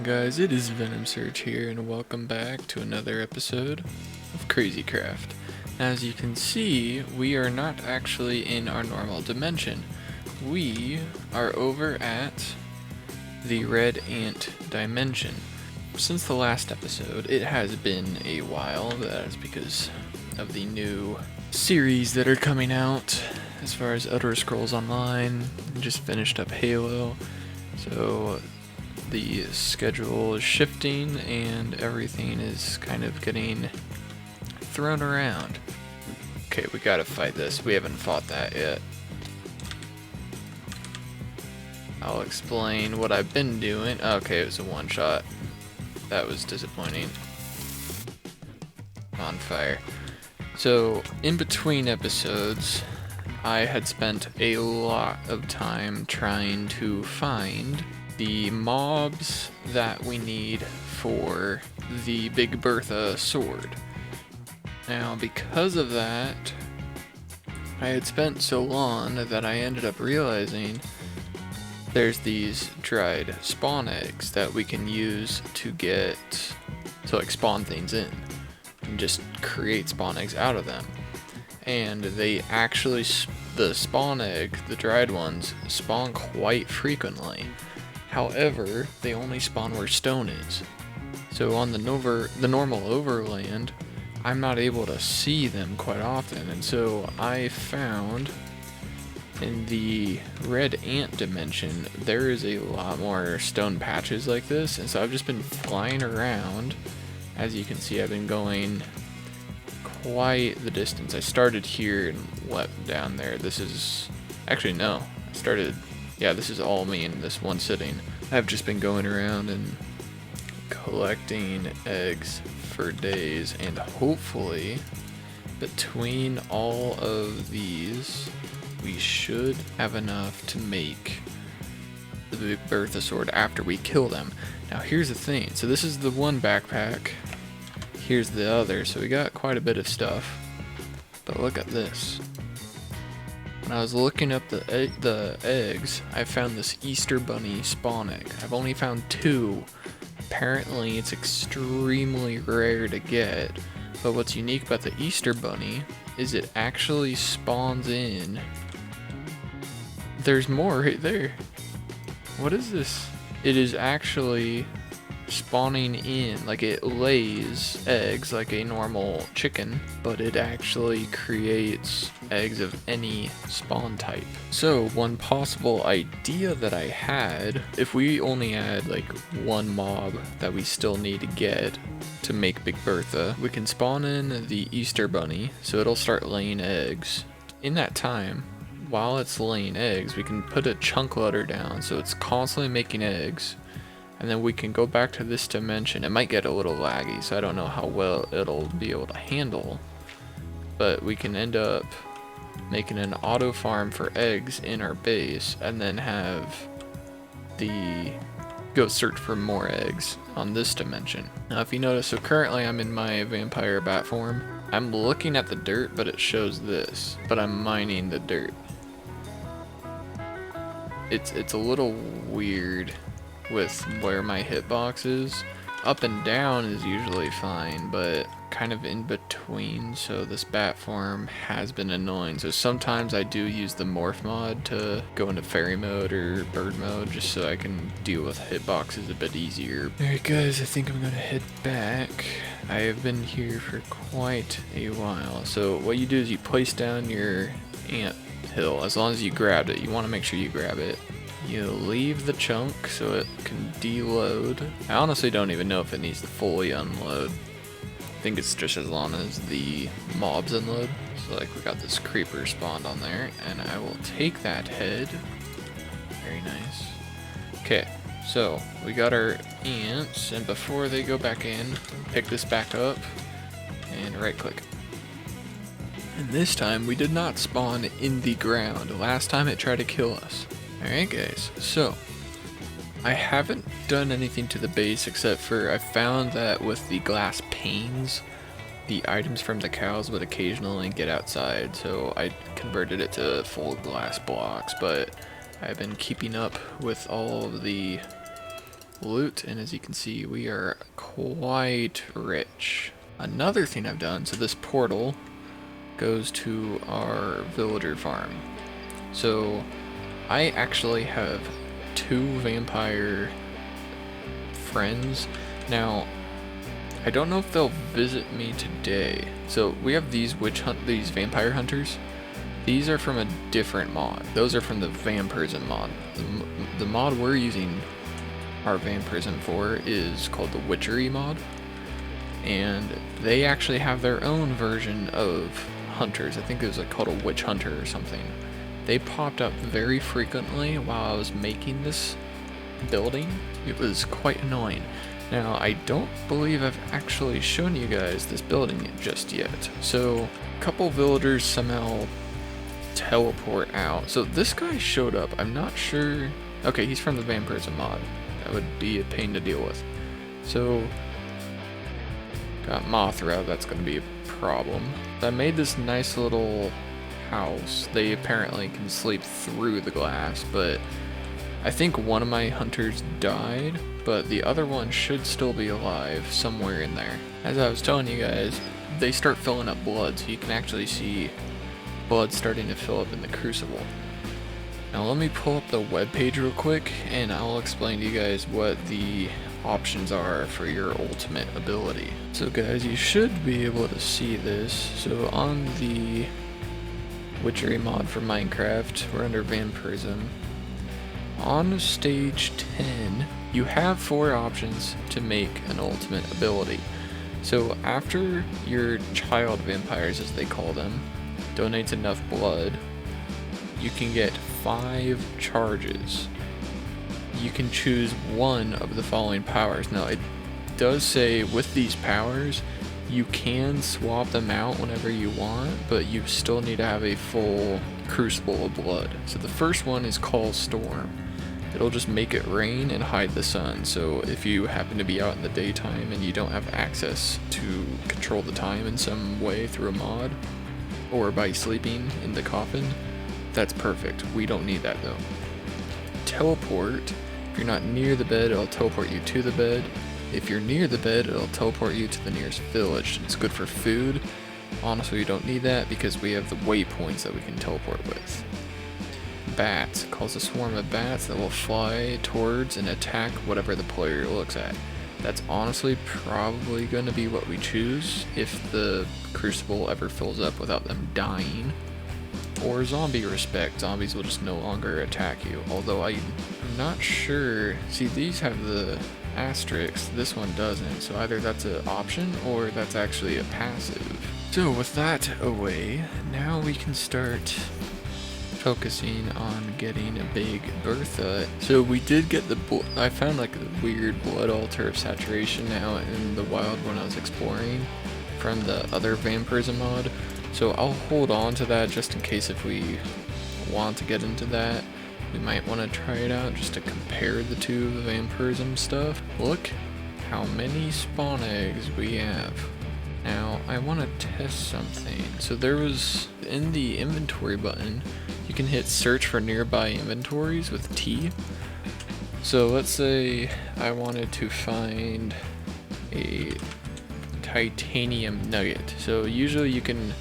guys, it is Venom Surge here, and welcome back to another episode of Crazy Craft. As you can see, we are not actually in our normal dimension. We are over at the Red Ant dimension. Since the last episode, it has been a while. That is because of the new series that are coming out as far as Elder Scrolls Online. Just finished up Halo, so the schedule is shifting and everything is kind of getting thrown around. Okay, we gotta fight this. We haven't fought that yet. I'll explain what I've been doing. Okay, it was a one shot. That was disappointing. On fire. So, in between episodes, I had spent a lot of time trying to find the mobs that we need for the Big Bertha sword. Now, because of that, I had spent so long that I ended up realizing there's these dried spawn eggs that we can use to spawn things in and just create spawn eggs out of them. And they actually, the spawn egg, the dried ones, spawn quite frequently. However, they only spawn where stone is. So on the normal overland, I'm not able to see them quite often. And so I found in the Red Ant dimension, there is a lot more stone patches like this. And so I've just been flying around. As you can see, I've been going quite the distance. I started here and went down there. This is, actually no, this is all me in this one sitting. I've just been going around and collecting eggs for days, and hopefully between all of these we should have enough to make the Big Bertha sword after we kill them. Now here's the thing, so this is the one backpack, here's the other, so we got quite a bit of stuff, but look at this. When I was looking up the eggs, I found this Easter Bunny spawn egg. I've only found 2. Apparently it's extremely rare to get, but what's unique about the Easter Bunny is it actually spawns in. There's more right there. What is this? It is actually spawning in, like it lays eggs like a normal chicken, but it actually creates eggs of any spawn type. So one possible idea that I had, if we only had like one mob that we still need to get to make Big Bertha, we can spawn in the Easter Bunny, so it'll start laying eggs. In that time, while it's laying eggs, we can put a chunk loader down so it's constantly making eggs. And then we can go back to this dimension. It might get a little laggy, so I don't know how well it'll be able to handle. But we can end up making an auto farm for eggs in our base, and then have go search for more eggs on this dimension. Now if you notice, so currently I'm in my vampire bat form. I'm looking at the dirt, but it shows this, but I'm mining the dirt. It's a little weird with where my hitbox is. Up and down is usually fine, but kind of in between, so this bat form has been annoying. So sometimes I do use the morph mod to go into fairy mode or bird mode, just so I can deal with hitboxes a bit easier. Alright guys, I think I'm gonna head back. I have been here for quite a while. So what you do is you place down your ant hill. As long as you grabbed it, you want to make sure you grab it. You leave the chunk so it can deload. I honestly don't even know if it needs to fully unload. I think it's just as long as the mobs unload. So like we got this creeper spawned on there, and I will take that head. Very nice. Okay, so we got our ants, and before they go back in, pick this back up and right click. And this time we did not spawn in the ground. Last time it tried to kill us. Alright guys, so I haven't done anything to the base except for I found that with the glass panes, the items from the cows would occasionally get outside, so I converted it to full glass blocks, but I've been keeping up with all of the loot, and as you can see, we are quite rich. Another thing I've done, so this portal goes to our villager farm. So I actually have 2 vampire friends. Now, I don't know if they'll visit me today. So we have these these vampire hunters. These are from a different mod. Those are from the vampirism mod. The mod we're using our vampirism for is called the witchery mod, and they actually have their own version of hunters. I think it was like called a witch hunter or something. They popped up very frequently while I was making this building. It was quite annoying. Now, I don't believe I've actually shown you guys this building just yet. So, a couple villagers somehow teleport out. So this guy showed up. I'm not sure. Okay, he's from the vampirism mod. That would be a pain to deal with. So, got Mothra. That's going to be a problem. I made this nice little house. They apparently can sleep through the glass, but I think one of my hunters died, but the other one should still be alive somewhere in there. As I was telling you guys, they start filling up blood, so you can actually see blood starting to fill up in the crucible. Now let me pull up the web page real quick, and I'll explain to you guys what the options are for your ultimate ability. So guys, you should be able to see this. So on the witchery mod for Minecraft, we're under vampirism. On stage 10, you have 4 options to make an ultimate ability. So after your child vampires, as they call them, donates enough blood, you can get 5 charges. You can choose one of the following powers. Now it does say with these powers, you can swap them out whenever you want, but you still need to have a full crucible of blood. So the first one is Call Storm. It'll just make it rain and hide the sun. So if you happen to be out in the daytime and you don't have access to control the time in some way through a mod, or by sleeping in the coffin, that's perfect. We don't need that though. Teleport. If you're not near the bed, it'll teleport you to the bed. If you're near the bed, it'll teleport you to the nearest village. It's good for food. Honestly, we don't need that because we have the waypoints that we can teleport with. Bats. Calls a swarm of bats that will fly towards and attack whatever the player looks at. That's honestly probably going to be what we choose if the crucible ever fills up without them dying. Or zombie respect. Zombies will just no longer attack you. Although I'm not sure. See, these have the asterisk. This one doesn't. So either that's an option or that's actually a passive. So with that away, now we can start focusing on getting a Big Bertha. So we did get the I found like a weird blood altar of saturation out in the wild when I was exploring from the other vampirism mod. So I'll hold on to that just in case if we want to get into that. We might want to try it out just to compare the two vampirism stuff. Look how many spawn eggs we have. Now I want to test something. So there was in the inventory button, you can hit search for nearby inventories with T. So let's say I wanted to find a titanium nugget. So usually you can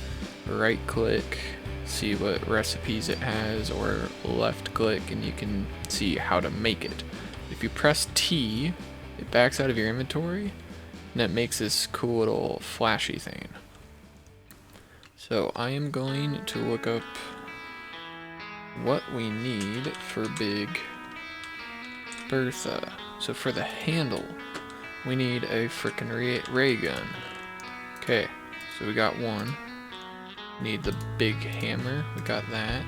right click, see what recipes it has, or left click and you can see how to make it. If you press T, it backs out of your inventory and it makes this cool little flashy thing. So I am going to look up what we need for Big Bertha. So for the handle, we need a frickin' ray gun. Okay, so we got one. Need the big hammer, we got that.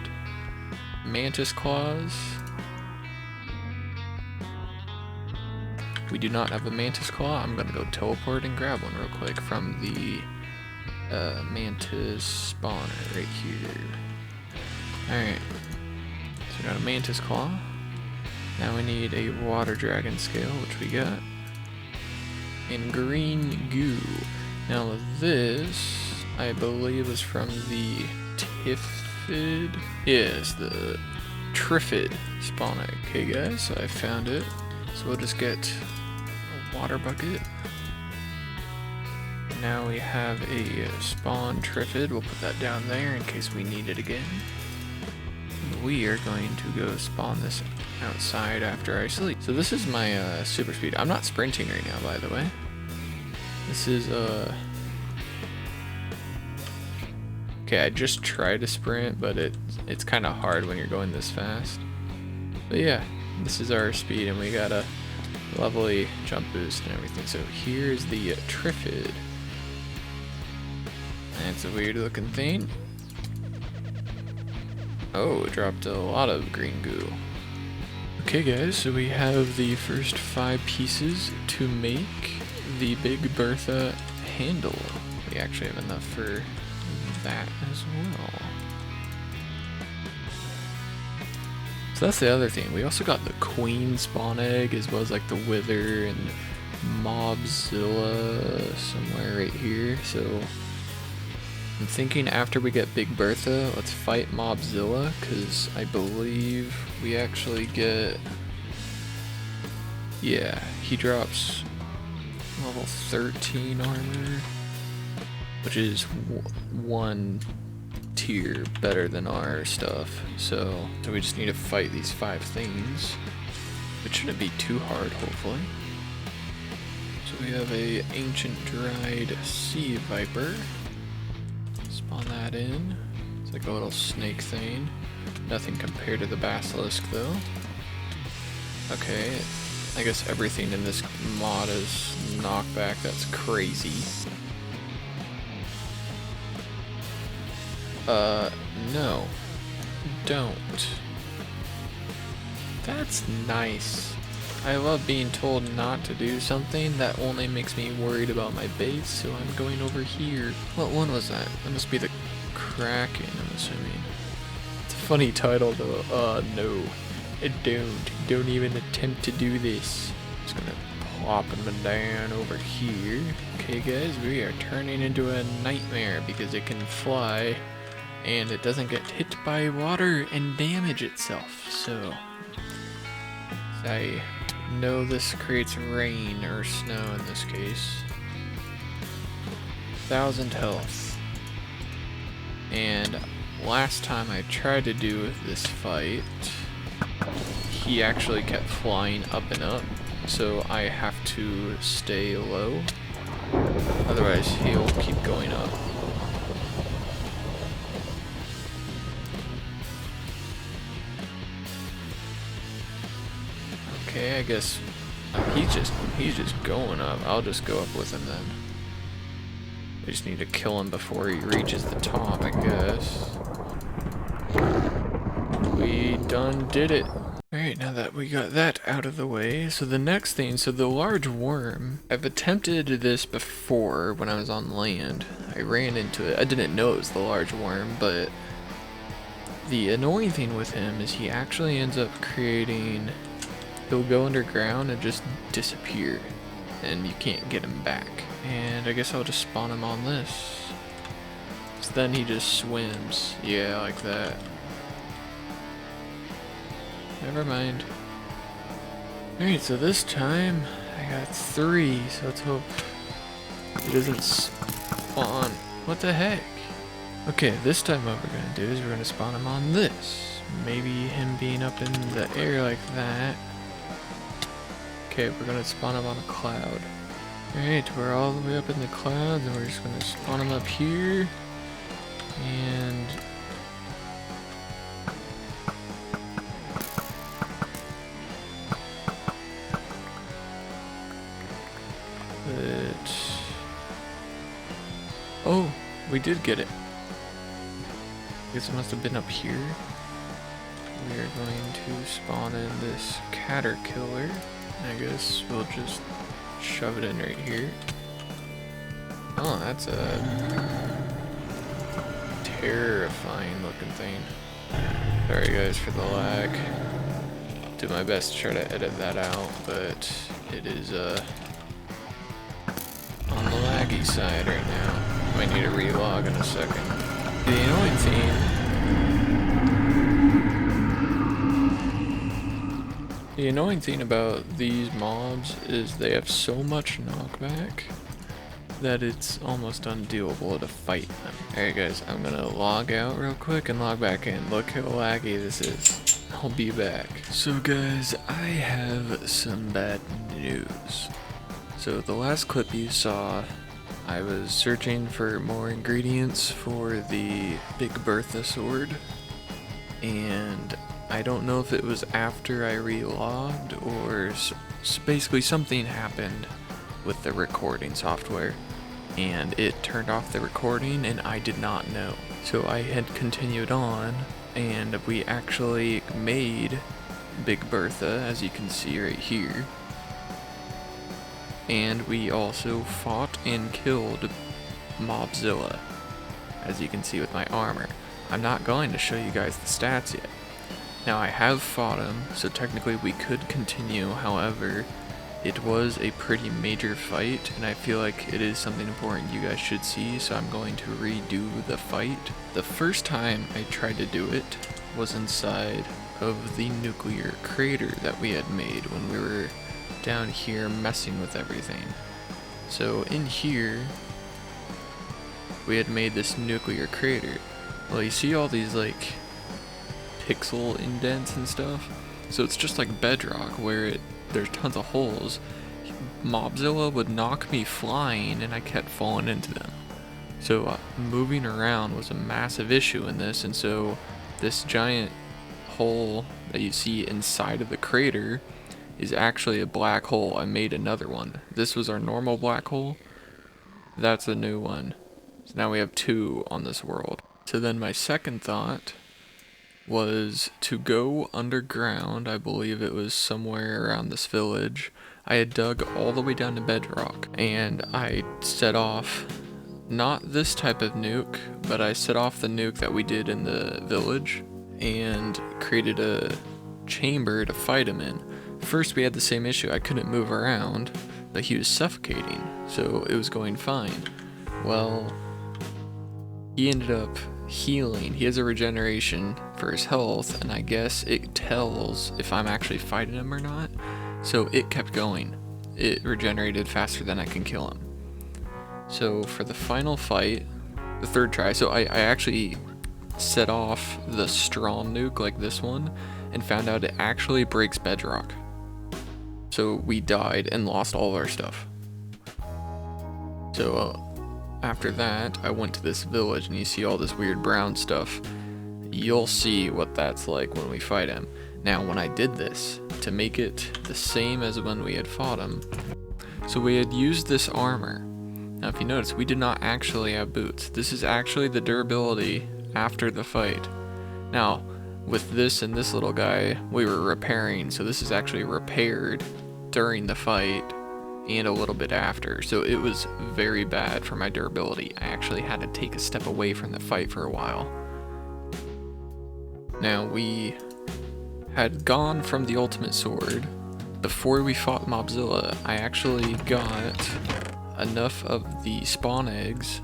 Mantis claws. We do not have a mantis claw. I'm gonna go teleport and grab one real quick from the mantis spawner right here. Alright, so we got a mantis claw. Now we need a water dragon scale, which we got. And green goo. Now this, I believe, is from the Tiffid. Yes, the Triffid spawner. Okay guys, so I found it. So we'll just get a water bucket. Now we have a spawn triffid. We'll put that down there in case we need it again. We are going to go spawn this outside after I sleep. So this is my super speed. I'm not sprinting right now, by the way. This is okay, I just tried to sprint, but it's kind of hard when you're going this fast. But yeah, this is our speed, and we got a lovely jump boost and everything. So here's the triffid. That's a weird looking thing. Oh, it dropped a lot of green goo. Okay guys, so we have the first 5 pieces to make the Big Bertha handle. We actually have enough for that as well. So that's the other thing. We also got the queen spawn egg, as well as like the wither and Mobzilla somewhere right here. So I'm thinking after we get Big Bertha, let's fight Mobzilla, because I believe we actually get, yeah, he drops level 13 armor, which is one tier better than our stuff. So we just need to fight these 5 things, which shouldn't be too hard, hopefully. So we have a ancient dried sea viper. Spawn that in. It's like a little snake thing. Nothing compared to the basilisk though. Okay, I guess everything in this mod is knockback. That's crazy. No. Don't. That's nice. I love being told not to do something. That only makes me worried about my base, so I'm going over here. What one was that? That must be the Kraken, I'm assuming. It's a funny title though. No. Don't even attempt to do this. Just gonna plop them down over here. Okay guys, we are turning into a nightmare because it can fly and it doesn't get hit by water and damage itself. So I know this creates rain or snow in this case. 1,000 health. And last time I tried to do this fight, he actually kept flying up and up, so I have to stay low, otherwise he'll keep going up. Okay, I guess he's just going up. I'll just go up with him then. I just need to kill him before he reaches the top, I guess. We done did it. Alright, now that we got that out of the way, so the next thing, so the large worm, I've attempted this before when I was on land. I ran into it. I didn't know it was the large worm, but the annoying thing with him is he actually ends up creating, he'll go underground and just disappear, and you can't get him back. And I guess I'll just spawn him on this. So then he just swims. Yeah, like that. Never mind. Alright, so this time I got 3, so let's hope he doesn't spawn. What the heck? Okay, this time what we're gonna do is we're gonna spawn him on this. Maybe him being up in the air like that. Okay, we're gonna spawn him on a cloud. Alright, we're all the way up in the clouds, and we're just gonna spawn him up here. And oh, we did get it. I guess it must have been up here. We are going to spawn in this caterpillar. I guess we'll just shove it in right here. Oh, that's a terrifying looking thing. Sorry guys for the lag. Do my best to try to edit that out, but it is on the laggy side right now. Might need to relog in a second. The annoying thing The annoying thing about these mobs is they have so much knockback that it's almost undoable to fight them. Alright guys, I'm gonna log out real quick and log back in. Look how laggy this is. I'll be back. So guys, I have some bad news. So the last clip you saw, I was searching for more ingredients for the Big Bertha sword, and I don't know if it was after I relogged or basically something happened with the recording software and it turned off the recording and I did not know. So I had continued on and we actually made Big Bertha, as you can see right here. And we also fought and killed Mobzilla, as you can see with my armor. I'm not going to show you guys the stats yet. Now I have fought him, so technically we could continue, however, it was a pretty major fight, and I feel like it is something important you guys should see, so I'm going to redo the fight. The first time I tried to do it was inside of the nuclear crater that we had made when we were down here messing with everything. So in here, we had made this nuclear crater. Well, you see all these like pixel indents and stuff? So it's just like bedrock where there's tons of holes. Mobzilla would knock me flying and I kept falling into them. So moving around was a massive issue in this, and so this giant hole that you see inside of the crater is actually a black hole. I made another one. This was our normal black hole. That's a new one. So now we have two on this world. So then my second thought was to go underground. I believe it was somewhere around this village. I had dug all the way down to bedrock and I set off not this type of nuke, but I set off the nuke that we did in the village and created a chamber to fight him in. First we had the same issue. I couldn't move around, but he was suffocating, so it was going fine. Well, he ended up healing. He has a regeneration for his health, and I guess it tells if I'm actually fighting him or not. So it kept going. It regenerated faster than I can kill him. So for the final fight, the third try, so I actually set off the strong nuke like this one and found out it actually breaks bedrock. So we died and lost all of our stuff. So after that, I went to this village and you see all this weird brown stuff. You'll see what that's like when we fight him. Now, when I did this, to make it the same as when we had fought him, so we had used this armor. Now, if you notice, we did not actually have boots. This is actually the durability after the fight. Now, with this and this little guy, we were repairing, so this is actually repaired during the fight and a little bit after, so it was very bad for my durability. I actually had to take a step away from the fight for a while. Now, we had gone from the ultimate sword. Before we fought Mobzilla, I actually got enough of the spawn eggs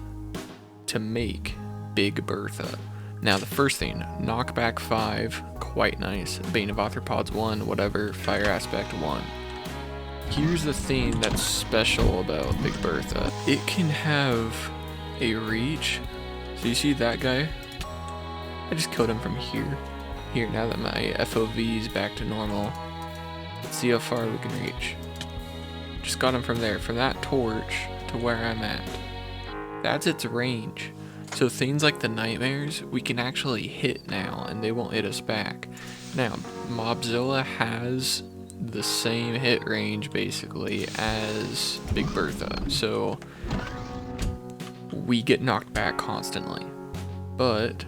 to make Big Bertha. Now the first thing, knockback 5, quite nice. Bane of Arthropods 1, whatever, fire aspect 1. Here's the thing that's special about Big Bertha. It can have a reach. So you see that guy? I just killed him from here. Here, now that my FOV is back to normal, let's see how far we can reach. Just got him from there, from that torch to where I'm at. That's its range. So things like the nightmares, we can actually hit now and they won't hit us back. Now, Mobzilla has the same hit range basically as Big Bertha, so we get knocked back constantly. But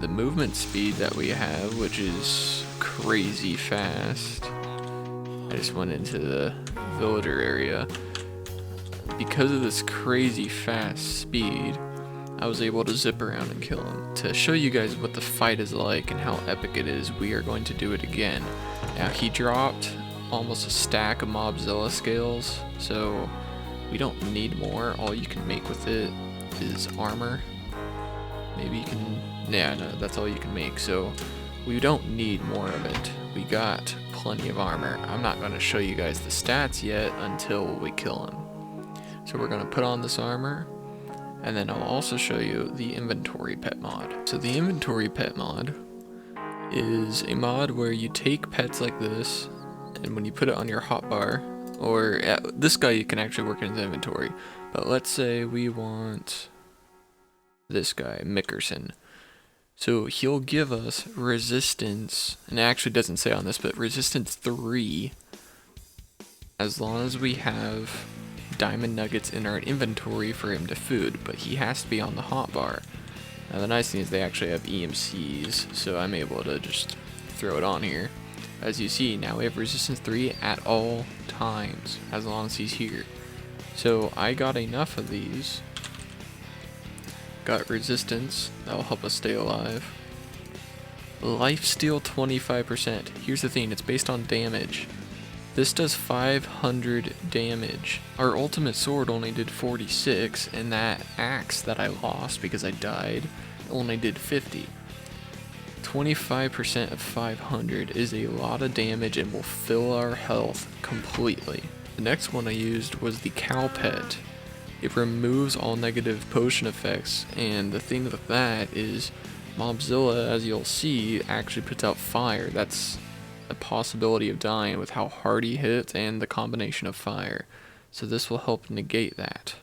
the movement speed that we have, which is crazy fast, I just went into the villager area. Because of this crazy fast speed, I was able to zip around and kill him. To show you guys what the fight is like and how epic it is, we are going to do it again. Now, he dropped almost a stack of Mobzilla scales, so we don't need more. All you can make with it is armor. Maybe you can, yeah, no, that's all you can make, so we don't need more of it. We got plenty of armor. I'm not going to show you guys the stats yet until we kill him. So we're going to put on this armor, and then I'll also show you the inventory pet mod. So the inventory pet mod is a mod where you take pets like this, and when you put it on your hotbar, or this guy you can actually work in his inventory, but let's say we want this guy, Mickerson. So he'll give us resistance, and it actually doesn't say on this, but resistance 3, as long as we have diamond nuggets in our inventory for him to food, but he has to be on the hotbar. Now the nice thing is they actually have EMCs, so I'm able to just throw it on here. As you see, now we have resistance 3 at all times, as long as he's here. So I got enough of these. Got resistance, that'll help us stay alive. Lifesteal 25%. Here's the thing, it's based on damage. This does 500 damage. Our ultimate sword only did 46, and that axe that I lost because I died only did 50. 25% of 500 is a lot of damage and will fill our health completely. The next one I used was the cow pet. It removes all negative potion effects, and the thing with that is Mobzilla, as you'll see, actually puts out fire. That's a possibility of dying with how hard he hits and the combination of fire. So this will help negate that.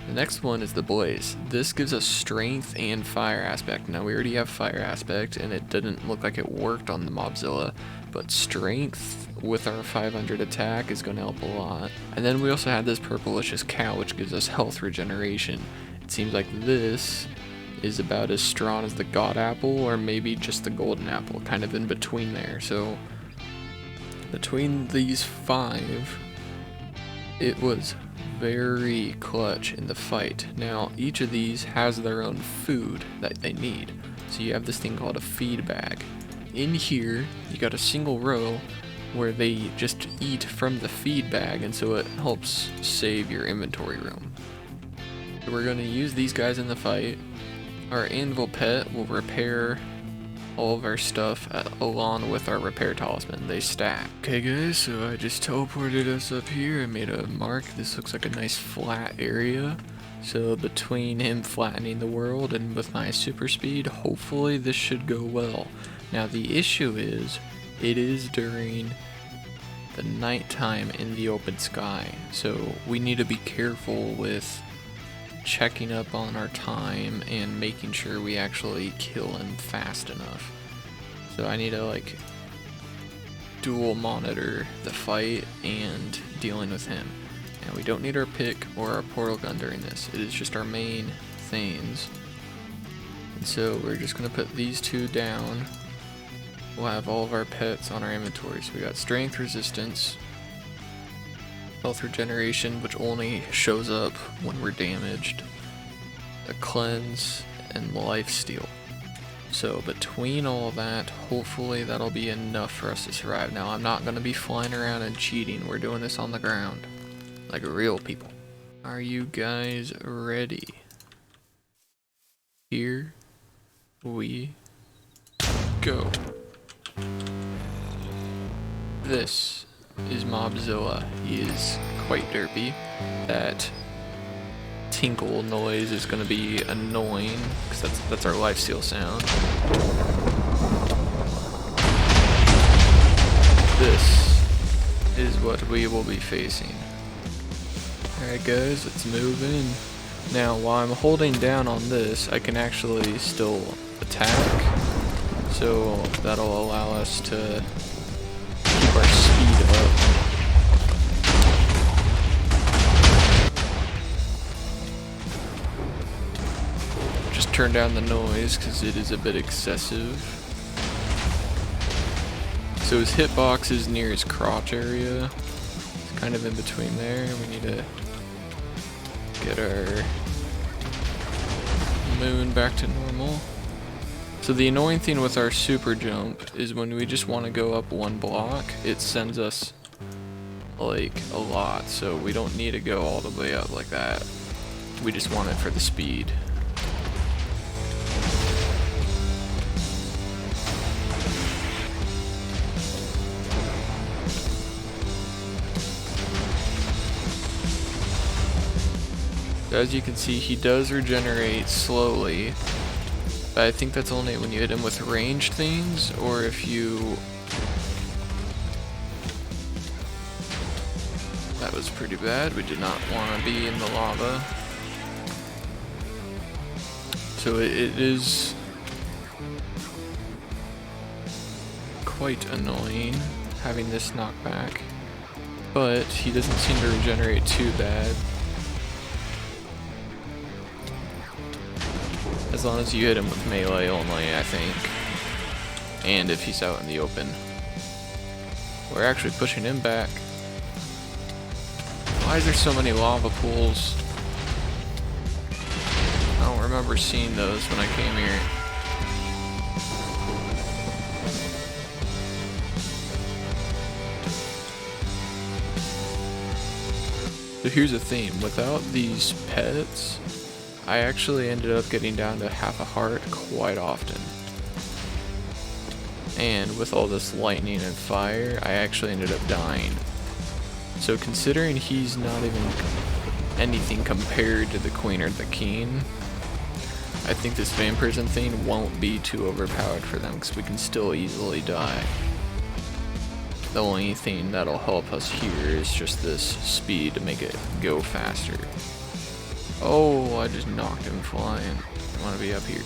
The next one is the blaze. This gives us strength and fire aspect. Now we already have fire aspect and it didn't look like it worked on the Mobzilla, but strength with our 500 attack is going to help a lot. And then we also had this purplicious cow, which gives us health regeneration. It seems like this is about as strong as the god apple, or maybe just the golden apple, kind of in between there. So between these 5, it was very clutch in the fight. Now each of these has their own food that they need. So you have this thing called a feed bag. In here you got a single row where they just eat from the feed bag, and so it helps save your inventory room. So we're going to use these guys in the fight. Our anvil pet will repair all of our stuff along with our repair talisman. They stack. Okay guys, so I just teleported us up here. I made a mark. This looks like a nice flat area. So between him flattening the world and with my super speed, hopefully this should go well. Now the issue is, it is during the nighttime in the open sky. So we need to be careful with checking up on our time and making sure we actually kill him fast enough. So I need to like dual monitor the fight and dealing with him. Now we don't need our pick or our portal gun during this. It is just our main things. And so we're just gonna put these 2 down. We'll have all of our pets on our inventory. So we got strength, resistance, health regeneration, which only shows up when we're damaged, a cleanse, and lifesteal. So between all that, hopefully that'll be enough for us to survive. Now I'm not going to be flying around and cheating. We're doing this on the ground like real people. Are you guys ready? Here we go. This is Mobzilla. He is quite derpy. That tinkle noise is going to be annoying because that's our lifesteal sound. This is what we will be facing. Alright guys, let's move in. Now while I'm holding down on this, I can actually still attack. So that'll allow us to keep our speed up. Just turn down the noise because it is a bit excessive. So his hitbox is near his crotch area. It's kind of in between there. We need to get our moon back to normal. So the annoying thing with our super jump is when we just want to go up 1 block, it sends us like a lot. So we don't need to go all the way up like that. We just want it for the speed. As you can see, he does regenerate slowly. But I think that's only when you hit him with ranged things, or if you... That was pretty bad. We did not want to be in the lava. So it is quite annoying having this knockback, but he doesn't seem to regenerate too bad. As long as you hit him with melee only, I think. And if he's out in the open. We're actually pushing him back. Why is there so many lava pools? I don't remember seeing those when I came here. So here's the theme. Without these pets, I actually ended up getting down to half a heart quite often. And with all this lightning and fire, I actually ended up dying. So considering he's not even anything compared to the queen or the king, I think this vampirism thing won't be too overpowered for them because we can still easily die. The only thing that'll help us here is just this speed to make it go faster. Oh, I just knocked him flying. I want to be up here.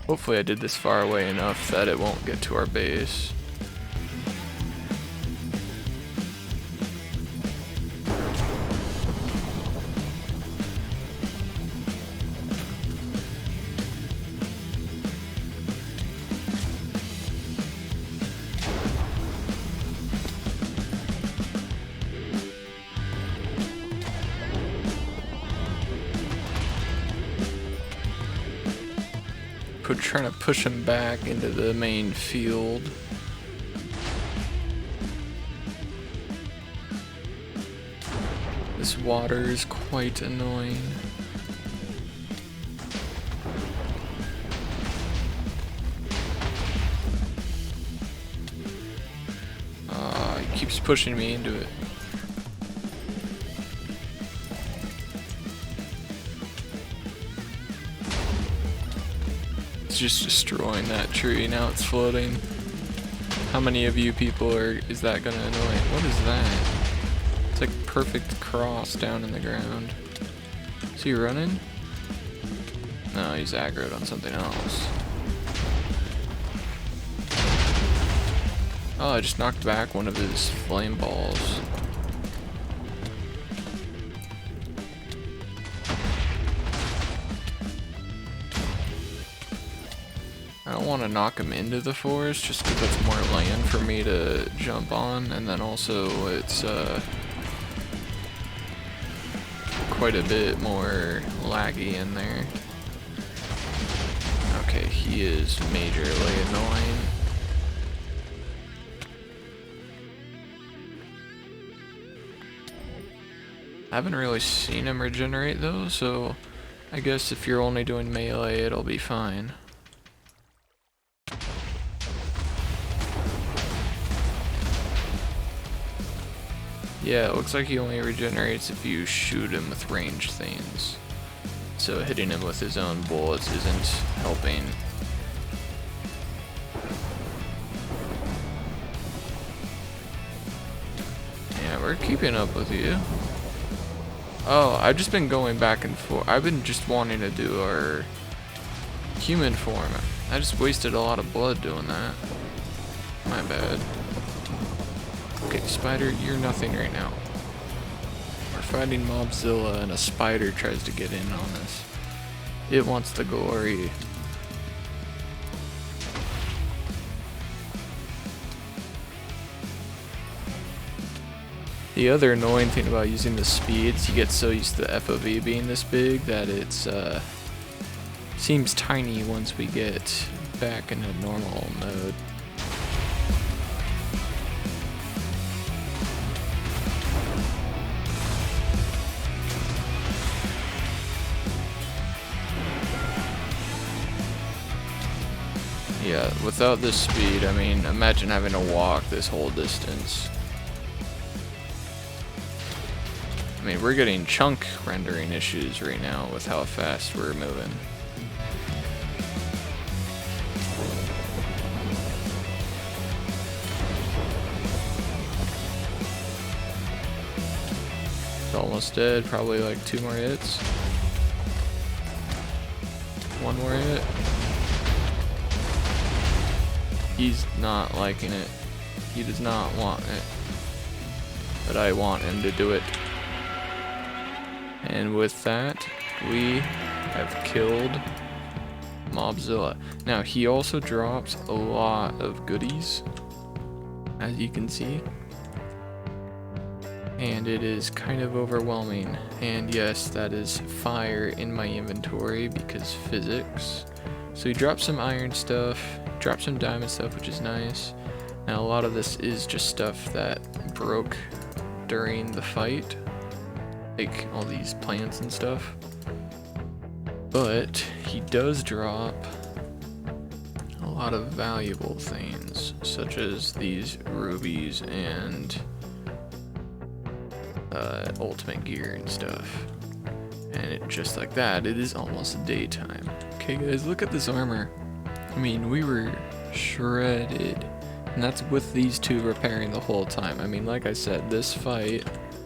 Hopefully I did this far away enough that it won't get to our base. Trying to push him back into the main field. This water is quite annoying. He keeps pushing me into it. Just destroying that tree. Now it's floating. How many of you people is that gonna annoy? What is that? It's like perfect cross down in the ground. Is he running? No, he's aggroed on something else. Oh, I just knocked back one of his flame balls. I don't want to knock him into the forest just because that's more land for me to jump on, and then also it's quite a bit more laggy in there. Okay, he is majorly annoying. I haven't really seen him regenerate though, so I guess if you're only doing melee it'll be fine. Yeah, it looks like he only regenerates if you shoot him with ranged things. So hitting him with his own bullets isn't helping. Yeah, we're keeping up with you. Oh, I've just been going back and forth. I've been just wanting to do our human form. I just wasted a lot of blood doing that. My bad. Okay, spider, you're nothing right now. We're fighting Mobzilla and a spider tries to get in on us. It wants the glory. The other annoying thing about using the speeds, you get so used to the FOV being this big that it's seems tiny once we get back into normal mode. Yeah, without this speed, I mean, imagine having to walk this whole distance. I mean, we're getting chunk rendering issues right now with how fast we're moving. It's almost dead, probably like 2 more hits. 1 more hit. He's not liking it. He does not want it. But I want him to do it. And with that, we have killed Mobzilla. Now, he also drops a lot of goodies, as you can see. And it is kind of overwhelming. And yes, that is fire in my inventory because physics. So he dropped some iron stuff, dropped some diamond stuff, which is nice. Now, a lot of this is just stuff that broke during the fight, like all these plants and stuff. But he does drop a lot of valuable things, such as these rubies and ultimate gear and stuff. And just like that, it is almost daytime. Okay guys, look at this armor. I mean, we were shredded. And that's with these two repairing the whole time. I mean, like I said, this fight...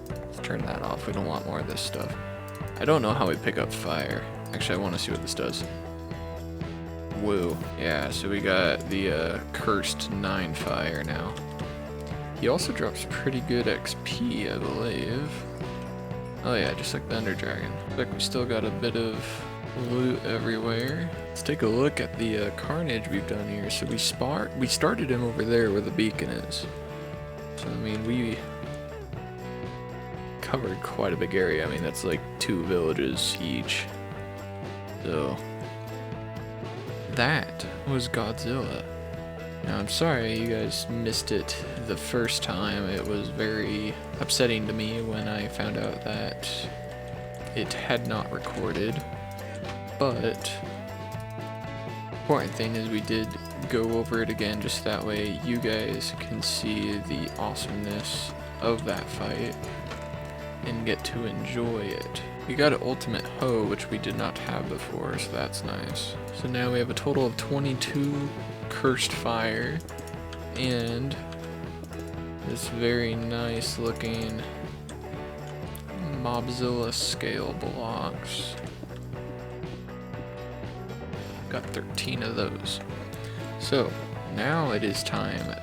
Let's turn that off. We don't want more of this stuff. I don't know how we pick up fire. Actually, I want to see what this does. Woo. Yeah, so we got the cursed 9 fire now. He also drops pretty good XP, I believe. Oh yeah, just like the Ender Dragon. Looks like we still got a bit of loot everywhere. Let's take a look at the carnage we've done here. So we started him over there where the beacon is. So I mean, we covered quite a big area. I mean, that's like 2 villages each. So that was Godzilla. Now I'm sorry you guys missed it the first time. It was very upsetting to me when I found out that it had not recorded. But important thing is we did go over it again, just that way you guys can see the awesomeness of that fight and get to enjoy it. We got an ultimate hoe, which we did not have before, so that's nice. So now we have a total of 22 cursed fire and this very nice looking Mobzilla scale blocks. Got 13 of those. So now it is time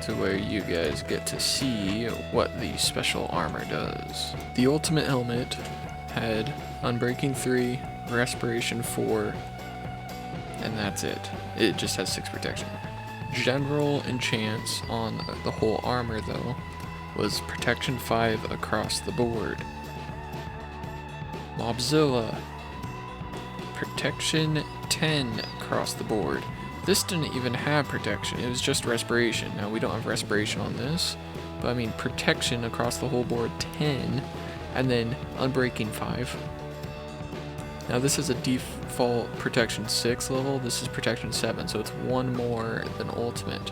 to where you guys get to see what the special armor does. The ultimate helmet had Unbreaking 3, Respiration 4, and that's it. It just has 6 protection. General enchants on the whole armor though was Protection 5 across the board. Mobzilla, Protection 10 across the board. This didn't even have protection, it was just respiration. Now we don't have respiration on this, but I mean protection across the whole board 10, and then Unbreaking 5. Now this is a default protection 6 level, this is protection 7, so it's 1 more than ultimate.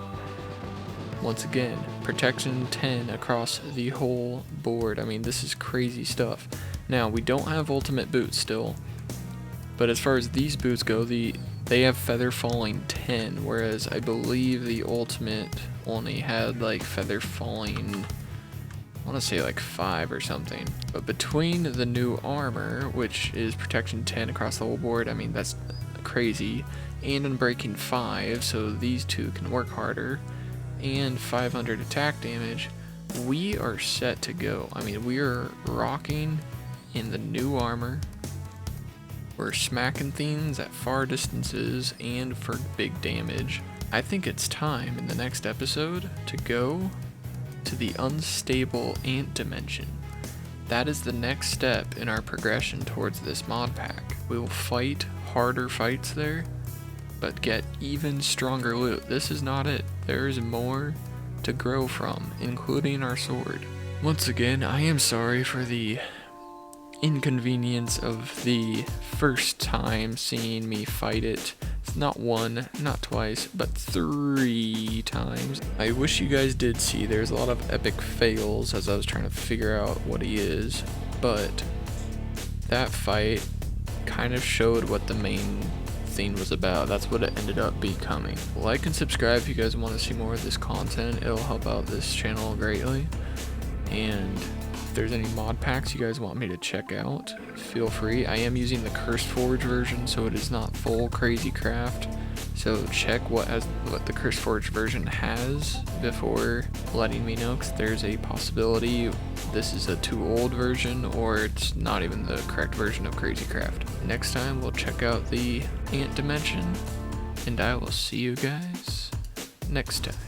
Once again, protection 10 across the whole board. I mean, this is crazy stuff. Now we don't have ultimate boots still, but as far as these boots go, they have feather falling 10, whereas I believe the ultimate only had like feather falling, I want to say like 5 or something. But between the new armor, which is protection 10 across the whole board, I mean that's crazy, and Unbreaking 5, so these two can work harder, and 500 attack damage, we are set to go. I mean, we are rocking in the new armor. We're smacking things at far distances and for big damage. I think it's time in the next episode to go to the unstable ant dimension. That is the next step in our progression towards this mod pack. We will fight harder fights there, but get even stronger loot. This is not it. There is more to grow from, including our sword. Once again, I am sorry for the inconvenience of the first time seeing me fight it. It's not 1, not twice, but 3 times. I wish you guys did see there's a lot of epic fails as I was trying to figure out what he is. but that fight kind of showed what the main thing was about. That's what it ended up becoming. Like and subscribe if you guys want to see more of this content. It'll help out this channel greatly. And if there's any mod packs you guys want me to check out, feel free. I am using the CurseForge version, so it is not full Crazy Craft. So check what the CurseForge version has before letting me know, because there's a possibility this is a too old version, or it's not even the correct version of Crazy Craft. Next time we'll check out the Ant Dimension, and I will see you guys next time.